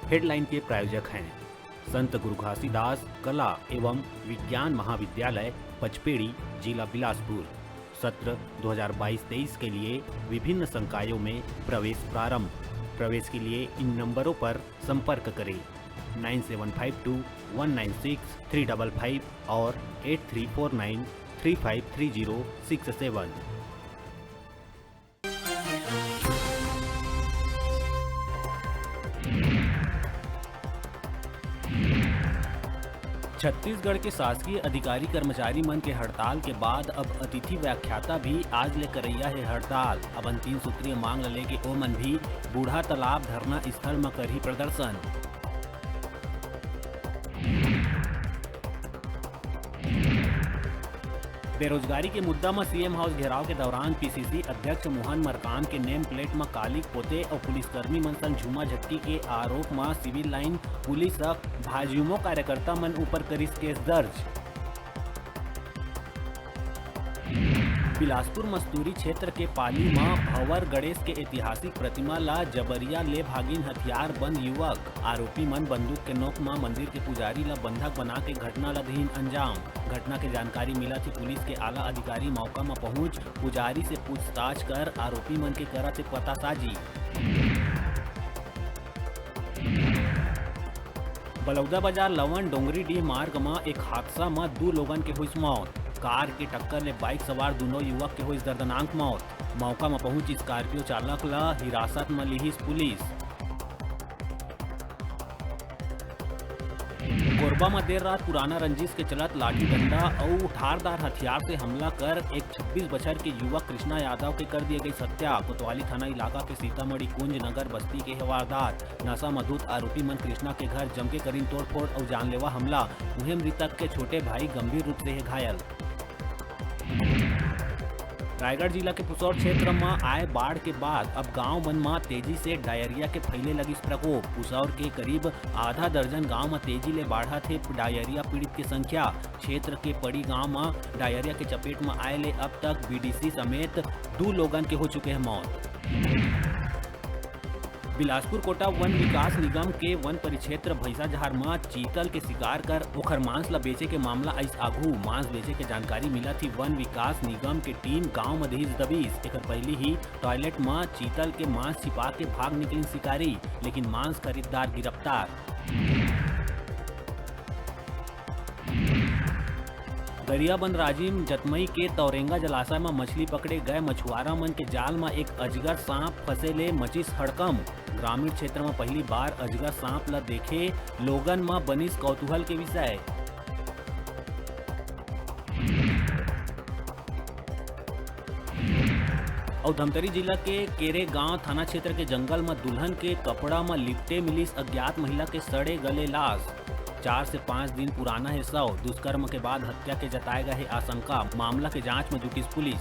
Headline के प्रायोजक हैं संत गुरु घासीदास कला एवं विज्ञान महाविद्यालय पचपेड़ी, जिला बिलासपुर। सत्र 2022-23 के लिए विभिन्न संकायों में प्रवेश प्रारंभ। प्रवेश के लिए इन नंबरों पर संपर्क करें 9752196355 और 8349353067। छत्तीसगढ़ के शासकीय अधिकारी कर्मचारी मन के हड़ताल के बाद अब अतिथि व्याख्याता भी आज ले करैया है हड़ताल। अब 3 सूत्रीय मांग ल लेके ओमन भी बूढ़ा तालाब धरना स्थल में करही प्रदर्शन। बेरोजगारी के मुद्दा में सीएम हाउस घेराव के दौरान पीसीसी अध्यक्ष मोहन मरकाम के नेम प्लेट में कालिक पोते और पुलिसकर्मी मन संग झूमा झटकी के आरोप में सिविल लाइन पुलिस भाजयुमो कार्यकर्ता मन ऊपर करिस केस दर्ज। बिलासपुर मस्तूरी क्षेत्र के पाली में भंवर गणेश के ऐतिहासिक प्रतिमा ला जबरिया ले भागिन हथियार बंद युवक। आरोपी मन बंदूक के नोक में मंदिर के पुजारी ला बंधक बना के घटना ला दीन अंजाम। घटना के जानकारी मिला थी पुलिस के आला अधिकारी मौका में पहुंच पुजारी से पूछताछ कर आरोपी मन के करत पतासाजी। बलौदा बाजार लवन डोंगरीडीह मार्ग में एक हादसा में 2 लोगन के हुई मौत। कार के टक्कर ले बाइक सवार दोनों युवक के हुई दर्दनाक मौत। मौका में पहुंच स्कॉर्पियो चालक ला हिरासत में लिहिस पुलिस। कोरबा में देर रात पुराना रंजिश के चलत लाठी डंडा और धारदार हथियार से हमला कर एक 26 वर्ष के युवक कृष्णा यादव के कर दिए गई हत्या। कोतवाली थाना इलाका के सीतामढ़ी कुंज नगर बस्ती के वारदात। नशा मधुत आरोपी मन कृष्णा के घर जम के करीन तोड़फोड़ और जानलेवा हमला। उन्हें मृतक के छोटे भाई गंभीर रूप से घायल। रायगढ़ जिला के पुसौर क्षेत्र में आए बाढ़ के बाद अब गांव मन में तेजी से डायरिया के फैले लगी प्रकोप। पुसौर के करीब आधा दर्जन गांव में तेजी ले बढ़ा थे डायरिया पीड़ित की संख्या। क्षेत्र के पड़ी गांव में डायरिया के चपेट में आए ले अब तक बीडीसी समेत 2 लोगन के हो चुके हैं मौत। बिलासपुर कोटा वन विकास निगम के वन परिक्षेत्र भैंसाझार में चीतल के शिकार कर ओखर मांस ला बेचे के मामला आइस आघू। मांस बेचे के जानकारी मिला थी वन विकास निगम के टीम गांव में दहीज दबीस। एक पहले ही टॉयलेट में चीतल के मांस छिपा के भाग निकली शिकारी, लेकिन मांस खरीदार गिरफ्तार। गरियाबंद राजिम जतमई के तौरेंगा जलाशय में मछली पकड़े गए मछुआरा मन के जाल में एक अजगर सांप फंसे ले मचिस हड़कम। ग्रामीण क्षेत्र में पहली बार अजगर सांप ला देखे लोगन में बनिस कौतूहल के विषय। और धमतरी जिला के केरे गांव थाना क्षेत्र के जंगल में दुल्हन के कपड़ा में लिपटे मिलिस अज्ञात महिला के सड़े गले लाश। 4 से 5 दिन पुराना है शव। दुष्कर्म के बाद हत्या के जताए गए आशंका। मामला के जांच में जुटी पुलिस।